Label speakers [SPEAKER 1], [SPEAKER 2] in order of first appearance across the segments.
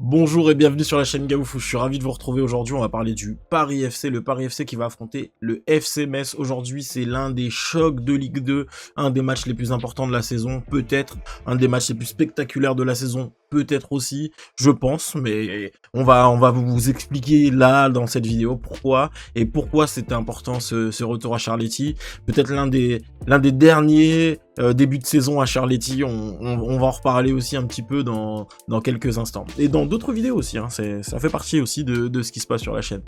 [SPEAKER 1] Bonjour et bienvenue sur la chaîne Gaoufou, je suis ravi de vous retrouver aujourd'hui, on va parler du Paris FC, le Paris FC qui va affronter le FC Metz. Aujourd'hui c'est l'un des chocs de Ligue 2, un des matchs les plus importants de la saison, peut-être, un des matchs les plus spectaculaires de la saison, peut-être aussi, je pense, mais on va vous expliquer là dans cette vidéo pourquoi c'était important ce retour à Charletti, peut-être l'un des derniers débuts de saison à Charletti, on va en reparler aussi un petit peu dans quelques instants. Et dans d'autres vidéos aussi, hein, ça fait partie aussi de ce qui se passe sur la chaîne.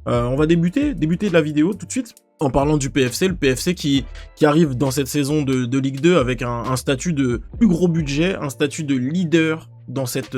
[SPEAKER 1] On va débuter de la vidéo tout de suite en parlant du PFC, le PFC qui arrive dans cette saison de Ligue 2 avec un statut de plus gros budget, un statut de leader dans cette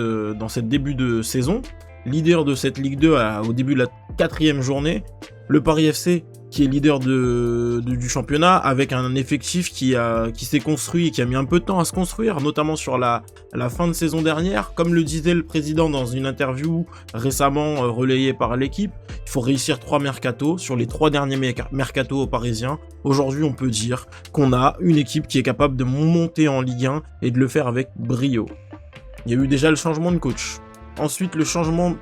[SPEAKER 1] début de saison, leader de cette Ligue 2 au début de la 4e journée. Le Paris FC qui est leader du championnat avec un effectif qui s'est construit et qui a mis un peu de temps à se construire, notamment sur la fin de saison dernière. Comme le disait le président dans une interview récemment relayée par l'équipe, il faut réussir 3 mercatos sur les 3 derniers mercatos parisiens. Aujourd'hui, on peut dire qu'on a une équipe qui est capable de monter en Ligue 1 et de le faire avec brio. Il y a eu déjà le changement de coach. Ensuite, le changement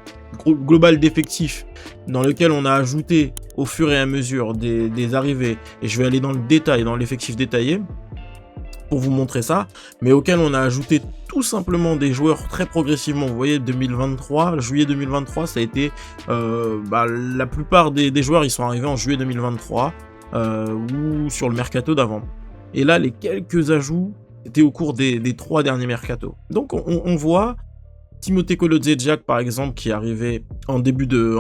[SPEAKER 1] global d'effectifs dans lequel on a ajouté au fur et à mesure des arrivées, et je vais aller dans le détail, dans l'effectif détaillé pour vous montrer ça, mais auquel on a ajouté tout simplement des joueurs très progressivement. Vous voyez, 2023, juillet 2023, ça a été la plupart des joueurs ils sont arrivés en juillet 2023 ou sur le mercato d'avant, et là les quelques ajouts étaient au cours des 3 derniers mercatos. Donc on voit Timothée Kolodziejczak par exemple qui est arrivé en début de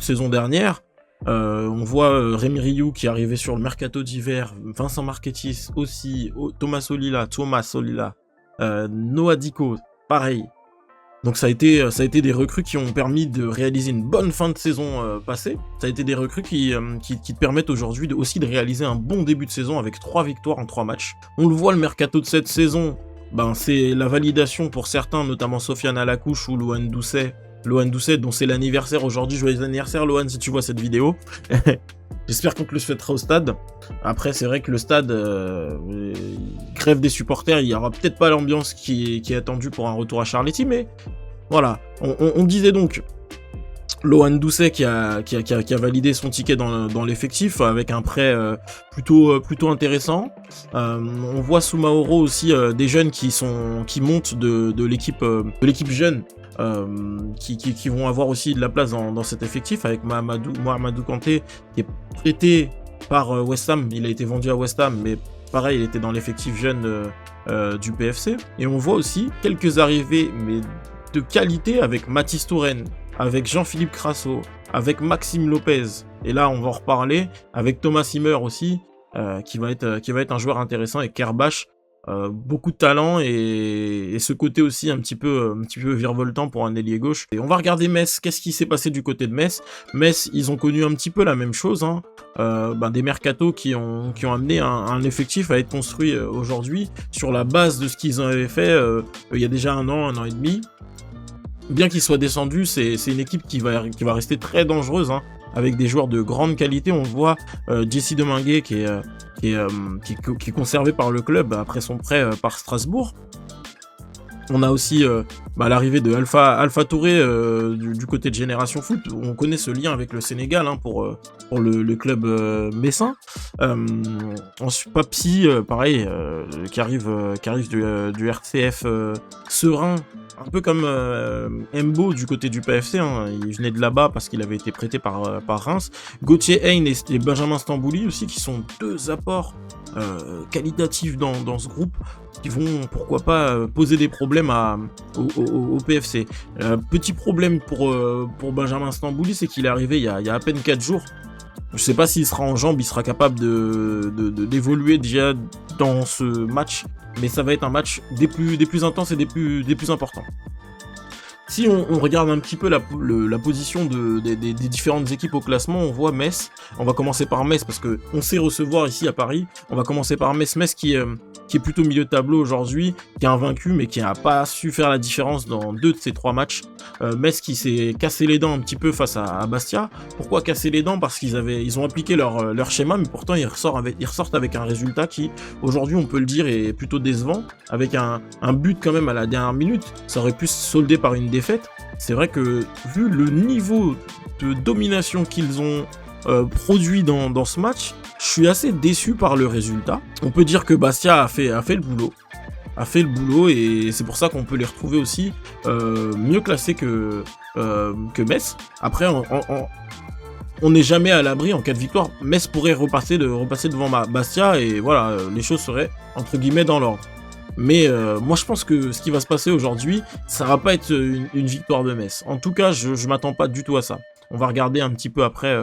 [SPEAKER 1] saison dernière. On voit Rémi Rioux qui est arrivé sur le mercato d'hiver, Vincent Marchetti aussi, Thomas Solila, Noah Diko, pareil. Donc ça a été des recrues qui ont permis de réaliser une bonne fin de saison passée. Ça a été des recrues qui te permettent aujourd'hui aussi de réaliser un bon début de saison avec 3 victoires en 3 matchs. On le voit, le mercato de cette saison, c'est la validation pour certains, notamment Sofiane Alakouche ou Lohan Doucet. Lohan Doucet, dont c'est l'anniversaire aujourd'hui. Joyeux anniversaire Lohan si tu vois cette vidéo. J'espère qu'on te le souhaitera au stade. Après c'est vrai que le stade crève des supporters, il y aura peut-être pas l'ambiance qui est attendue pour un retour à Charletti, mais voilà. On disait donc Lohan Doucet qui a validé son ticket dans l'effectif avec un prêt plutôt intéressant. On voit sous Mauro aussi des jeunes qui montent de l'équipe jeune. Qui vont avoir aussi de la place dans cet effectif, avec Mohamedou Kanté qui est prêté par West Ham. Il a été vendu à West Ham, mais pareil, il était dans l'effectif jeune du PFC. Et on voit aussi quelques arrivées mais de qualité avec Mathis Touraine, avec Jean-Philippe Crasso, avec Maxime Lopez, et là on va en reparler, avec Thomas Simmer aussi, qui va être un joueur intéressant, et Kerbach. Beaucoup de talent et ce côté aussi un petit peu virevoltant pour un ailier gauche. Et on va regarder Metz. Qu'est-ce qui s'est passé du côté de Metz? Metz, ils ont connu un petit peu la même chose, hein. Des mercatos qui ont amené un effectif à être construit aujourd'hui sur la base de ce qu'ils avaient fait il y a déjà un an et demi. Bien qu'ils soient descendus, c'est une équipe qui va rester très dangereuse, hein, avec des joueurs de grande qualité. On voit Jesse Deminguet qui est conservé par le club après son prêt par Strasbourg. On a aussi l'arrivée de Alpha Touré du côté de Génération Foot. On connaît ce lien avec le Sénégal, hein, pour le club messin. Ensuite Papsi, pareil, qui arrive du RCF Serein, un peu comme Mbo du côté du PFC, hein. Il venait de là-bas parce qu'il avait été prêté par Reims. Gauthier Hein et Benjamin Stambouli aussi, qui sont 2 apports qualitatifs dans ce groupe, qui vont pourquoi pas poser des problèmes au PFC. Petit problème pour Benjamin Stambouli, c'est qu'il est arrivé il y a à peine 4 jours. Je sais pas s'il sera en jambes, il sera capable d'évoluer déjà dans ce match, mais ça va être un match des plus intenses et des plus importants. Si on regarde un petit peu la position des différentes équipes au classement, on voit Metz. On va commencer par Metz parce que on sait recevoir ici à Paris. On va commencer par Metz qui est plutôt milieu de tableau aujourd'hui, qui est invaincu mais qui n'a pas su faire la différence dans 2 de ses 3 matchs. Metz qui s'est cassé les dents un petit peu face à Bastia. Pourquoi casser les dents? Parce qu'ils ont appliqué leur schéma, mais pourtant ils ressortent avec un résultat qui, aujourd'hui on peut le dire, est plutôt décevant, avec un but quand même à la dernière minute. Ça aurait pu se solder par une défaites, c'est vrai que vu le niveau de domination qu'ils ont produit dans ce match, je suis assez déçu par le résultat. On peut dire que Bastia a fait le boulot. Et c'est pour ça qu'on peut les retrouver aussi mieux classés que Metz. Après, on n'est jamais à l'abri en cas de victoire. Metz pourrait repasser devant Bastia et voilà, les choses seraient entre guillemets dans l'ordre. Mais moi je pense que ce qui va se passer aujourd'hui, ça va pas être une victoire de Metz. En tout cas, je m'attends pas du tout à ça. On va regarder un petit peu après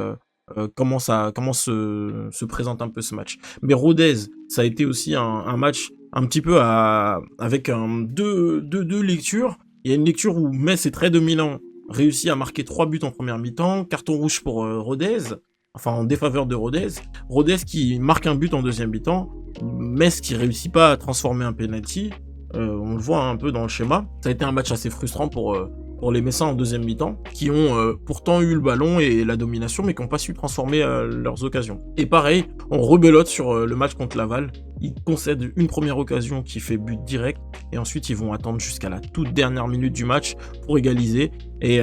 [SPEAKER 1] comment se présente un peu ce match. Mais Rodez, ça a été aussi un match un petit peu avec deux lectures. Il y a une lecture où Metz est très dominant, réussit à marquer 3 buts en première mi-temps, carton rouge pour Rodez, enfin en défaveur de Rodez. Rodez qui marque un but en deuxième mi-temps, Metz qui réussit pas à transformer un penalty. On le voit un peu dans le schéma. Ça a été un match assez frustrant pour les Messins en deuxième mi-temps, qui ont pourtant eu le ballon et la domination, mais qui n'ont pas su transformer leurs occasions. Et pareil, on rebelote sur le match contre Laval. Ils concèdent une première occasion qui fait but direct, et ensuite ils vont attendre jusqu'à la toute dernière minute du match pour égaliser et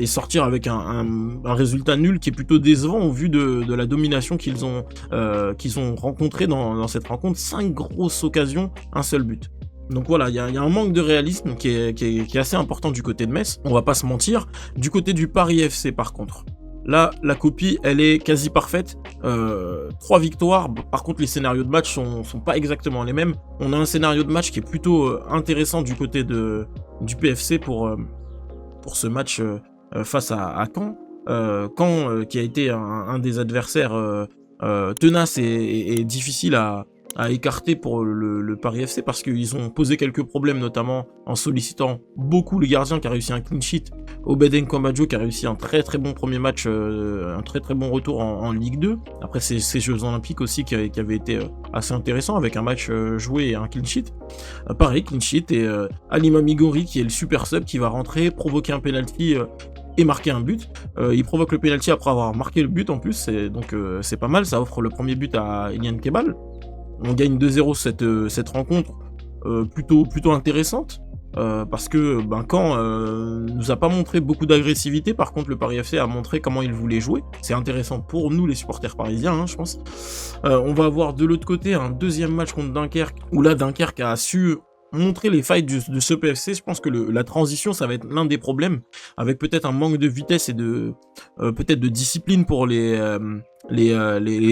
[SPEAKER 1] sortir avec un résultat nul qui est plutôt décevant au vu de la domination qu'ils ont rencontré dans cette rencontre. 5 grosses occasions, un seul but. Donc voilà, il y a un manque de réalisme qui est assez important du côté de Metz, on va pas se mentir. Du côté du Paris FC par contre, là la copie elle est quasi parfaite, 3 victoires, par contre les scénarios de match sont pas exactement les mêmes. On a un scénario de match qui est plutôt intéressant du côté du PFC pour ce match face à Caen. Caen qui a été un des adversaires tenaces et difficile à écarter pour le Paris FC parce qu'ils ont posé quelques problèmes, notamment en sollicitant beaucoup le gardien qui a réussi un clean sheet, Obed Nkomadjo qui a réussi un très très bon premier match, un très très bon retour en Ligue 2. Après ces Jeux Olympiques aussi qui avaient été assez intéressants avec un match joué et un clean sheet. Pareil, clean sheet et Alima Migori qui est le super sub qui va rentrer, provoquer un penalty et marquer un but. Il provoque le penalty après avoir marqué le but en plus, donc c'est pas mal, ça offre le premier but à Eliane Kebal. On gagne 2-0 cette rencontre plutôt intéressante parce que Caen nous a pas montré beaucoup d'agressivité. Par contre le Paris FC a montré comment il voulait jouer. C'est intéressant pour nous les supporters parisiens, je pense. On va avoir de l'autre côté un deuxième match contre Dunkerque où là Dunkerque a su montrer les failles de ce PFC. Je pense que la transition ça va être l'un des problèmes, avec peut-être un manque de vitesse et peut-être de discipline pour les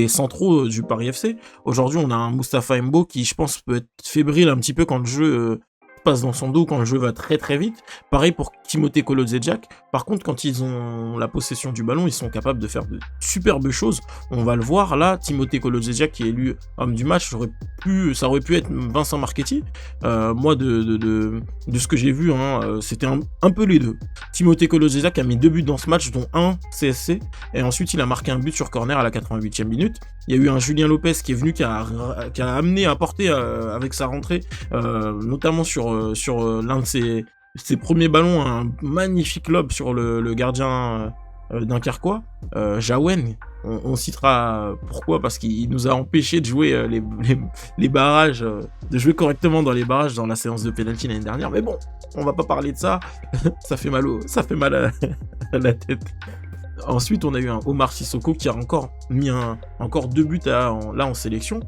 [SPEAKER 1] centraux du Paris FC. Aujourd'hui on a un Moustapha Mbo qui je pense peut être fébrile un petit peu quand le jeu passe dans son dos, quand le jeu va très très vite. Pareil pour Timothée Kolodziejczak. Par contre quand ils ont la possession du ballon, ils sont capables de faire de superbes choses. On va le voir là, Timothée Kolodziejczak qui est élu homme du match, ça aurait pu être Vincent Marchetti. Moi de ce que j'ai vu, c'était un peu les deux. Timothée Kolodziejczak a mis 2 buts dans ce match, dont un CSC, et ensuite il a marqué un but sur corner à la 88e minute. Il y a eu un Julien Lopez qui est venu, qui a amené à porter avec sa rentrée, notamment sur l'un de ses premiers ballons, un magnifique lob sur le gardien dunkerquois, Jawen. On citera pourquoi, parce qu'il nous a empêché de jouer les barrages, de jouer correctement dans les barrages dans la séance de penalty l'année dernière. Mais bon, on va pas parler de ça, ça fait mal à la tête. Ensuite, on a eu un Omar Sissoko qui a encore mis encore 2 buts en sélection,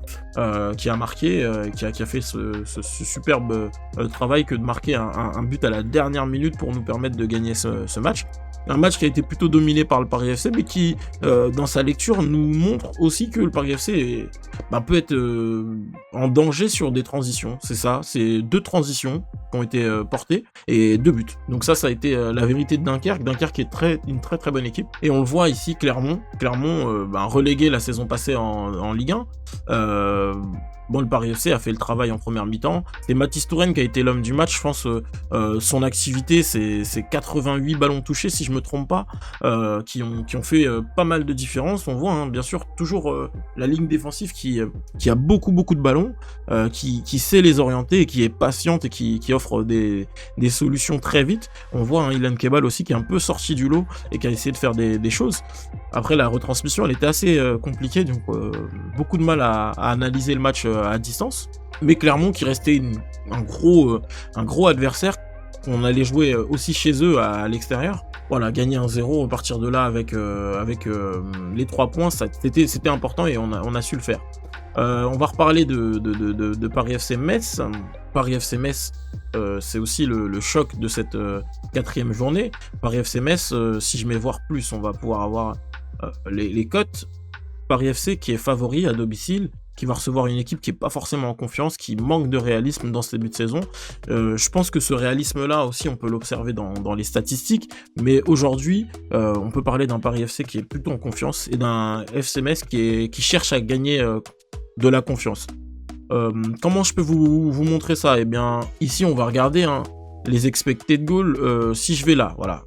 [SPEAKER 1] qui a marqué, qui a fait ce superbe travail que de marquer un but à la dernière minute pour nous permettre de gagner ce match. Un match qui a été plutôt dominé par le Paris FC, mais qui, dans sa lecture, nous montre aussi que le Paris FC peut être en danger sur des transitions. C'est ça, c'est 2 transitions qui ont été portées et 2 buts. Donc ça a été la vérité de Dunkerque. Dunkerque est une très très bonne équipe. Et on le voit ici, Clermont relégué la saison passée en Ligue 1. Le Paris FC a fait le travail en première mi-temps. C'est Mathis Touraine qui a été l'homme du match. Je pense son activité, c'est 88 ballons touchés, si je me trompe pas, qui ont fait pas mal de différence. On voit, bien sûr, toujours la ligne défensive qui a beaucoup de ballons, qui sait les orienter et qui est patiente et qui offre des solutions très vite. On voit Ilan Kebal aussi qui est un peu sorti du lot et qui a essayé de faire des choses. Après, la retransmission, elle était assez compliquée, donc beaucoup de mal à analyser le match à distance. Mais Clermont qui restait un gros adversaire qu'on allait jouer aussi chez eux à l'extérieur. Voilà, gagner 1-0, repartir de là avec les 3 points, c'était important et on a su le faire. On va reparler de Paris FC Metz. Paris FC Metz, c'est aussi le choc de cette 4e journée. Paris FC Metz, si je mets voir plus, on va pouvoir avoir les cotes. Paris FC qui est favori à domicile, qui va recevoir une équipe qui n'est pas forcément en confiance, qui manque de réalisme dans ce début de saison. Je pense que ce réalisme-là aussi, on peut l'observer dans les statistiques, mais aujourd'hui, on peut parler d'un Paris FC qui est plutôt en confiance et d'un FC Metz qui cherche à gagner de la confiance. Comment je peux vous montrer ça? Eh bien, ici, on va regarder les expected goals. Si je vais là, voilà.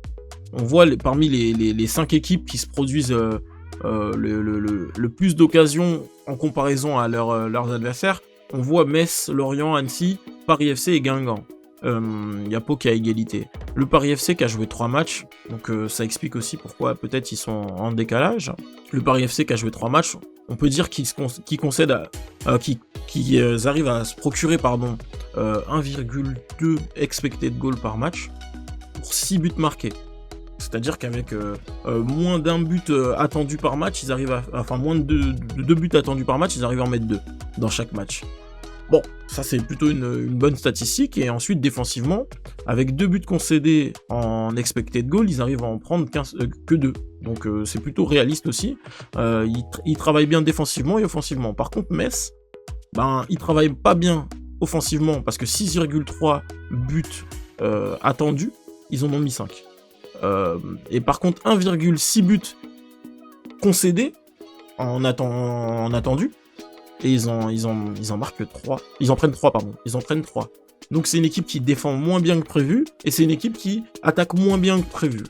[SPEAKER 1] On voit parmi les 5 équipes qui se produisent le plus d'occasions en comparaison à leurs adversaires, on voit Metz, Lorient, Annecy, Paris FC et Guingamp. Il y a Pau qui a égalité. Le Paris FC qui a joué 3 matchs, donc ça explique aussi pourquoi peut-être ils sont en décalage. Le Paris FC qui a joué 3 matchs, on peut dire qu'ils arrivent à se procurer 1,2 expected goal par match pour 6 buts marqués. C'est-à-dire qu'avec moins d'un but attendu par match, ils arrivent moins de 2 buts attendus par match, ils arrivent à en mettre 2 dans chaque match. Bon, ça c'est plutôt une bonne statistique. Et ensuite, défensivement, avec 2 buts concédés en expected goal, ils arrivent à en prendre que 2. Donc c'est plutôt réaliste aussi. Ils travaillent bien défensivement et offensivement. Par contre, Metz, ils travaillent pas bien offensivement parce que 6,3 buts attendus, ils en ont mis 5. Et par contre 1,6 buts concédés en attendu, et ils en marquent 3. Ils en prennent 3, pardon. Ils en prennent 3. Donc c'est une équipe qui défend moins bien que prévu, et c'est une équipe qui attaque moins bien que prévu.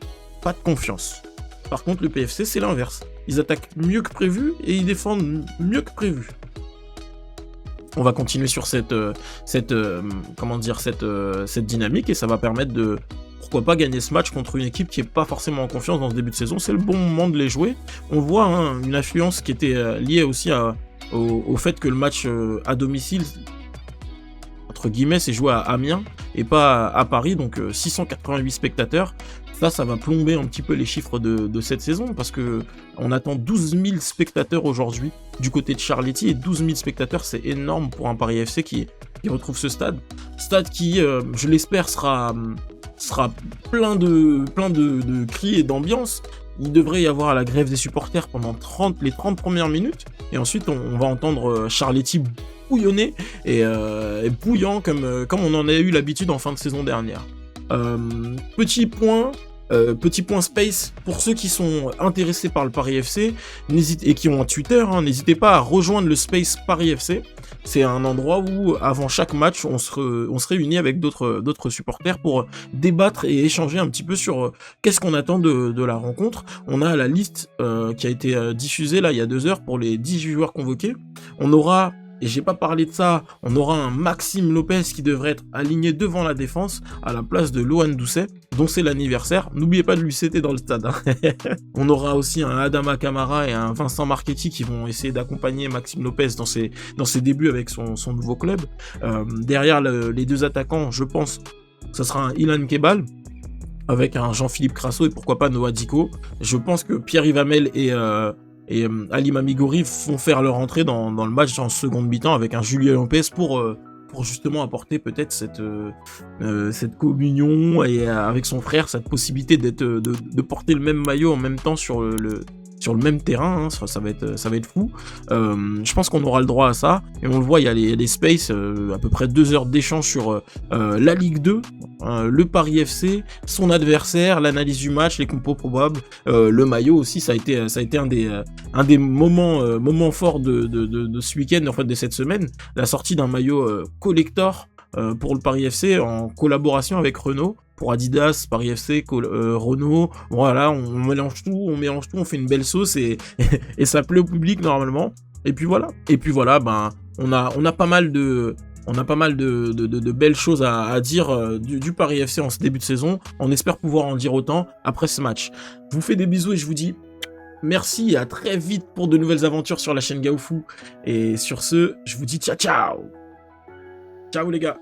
[SPEAKER 1] Pas de confiance. Par contre, le PFC, c'est l'inverse. Ils attaquent mieux que prévu, et ils défendent mieux que prévu. On va continuer sur cette dynamique, et ça va permettre de, pourquoi pas, gagner ce match contre une équipe qui n'est pas forcément en confiance dans ce début de saison. C'est le bon moment de les jouer. On voit une influence qui était liée aussi au fait que le match à domicile, entre guillemets, c'est joué à Amiens et pas à Paris, donc 688 spectateurs. Ça va plomber un petit peu les chiffres de cette saison, parce que on attend 12 000 spectateurs aujourd'hui du côté de Charletti, et 12 000 spectateurs, c'est énorme pour un Paris FC qui retrouve ce stade qui, je l'espère, sera plein de cris et d'ambiance. Il devrait y avoir la grève des supporters pendant les 30 premières minutes, et ensuite on va entendre Charletti bouillonner et bouillant comme on en a eu l'habitude en fin de saison dernière. Petit point space pour ceux qui sont intéressés par le Paris FC et qui ont un Twitter, n'hésitez pas à rejoindre le space Paris FC. C'est un endroit où avant chaque match on se réunit avec d'autres supporters pour débattre et échanger un petit peu sur qu'est-ce qu'on attend de la rencontre. On a la liste qui a été diffusée là il y a 2 heures pour les 18 joueurs convoqués. On aura, et j'ai pas parlé de ça, on aura un Maxime Lopez qui devrait être aligné devant la défense à la place de Lohan Doucet, dont c'est l'anniversaire. N'oubliez pas de lui citer dans le stade. On aura aussi un Adama Camara et un Vincent Marchetti qui vont essayer d'accompagner Maxime Lopez dans ses débuts avec son nouveau club. Derrière les 2 attaquants, je pense, ça sera un Ilan Kebal avec un Jean-Philippe Crasso et pourquoi pas Noah Diko. Je pense que Pierre-Yves Hamel et Ali Mamigori vont faire leur entrée dans le match en seconde mi-temps avec un Julien Lopez pour justement apporter peut-être cette communion, et avec son frère, cette possibilité de porter le même maillot en même temps sur le même terrain, ça va être fou. Je pense qu'on aura le droit à ça, et on le voit, il y a les spaces, à peu près 2 heures d'échange sur la Ligue 2, le Paris FC, son adversaire, l'analyse du match, les compos probables, le maillot aussi. Ça a été un des moments forts de ce week-end, en fait de cette semaine, la sortie d'un maillot collector pour le Paris FC en collaboration avec Renault. Pour Adidas, Paris FC, Renault, voilà, on mélange tout, on fait une belle sauce et ça plaît au public normalement. Et puis voilà, on a pas mal de belles choses à dire du Paris FC en ce début de saison. On espère pouvoir en dire autant après ce match. Je vous fais des bisous et je vous dis merci et à très vite pour de nouvelles aventures sur la chaîne Gaofu. Et sur ce, je vous dis ciao ciao. Ciao les gars.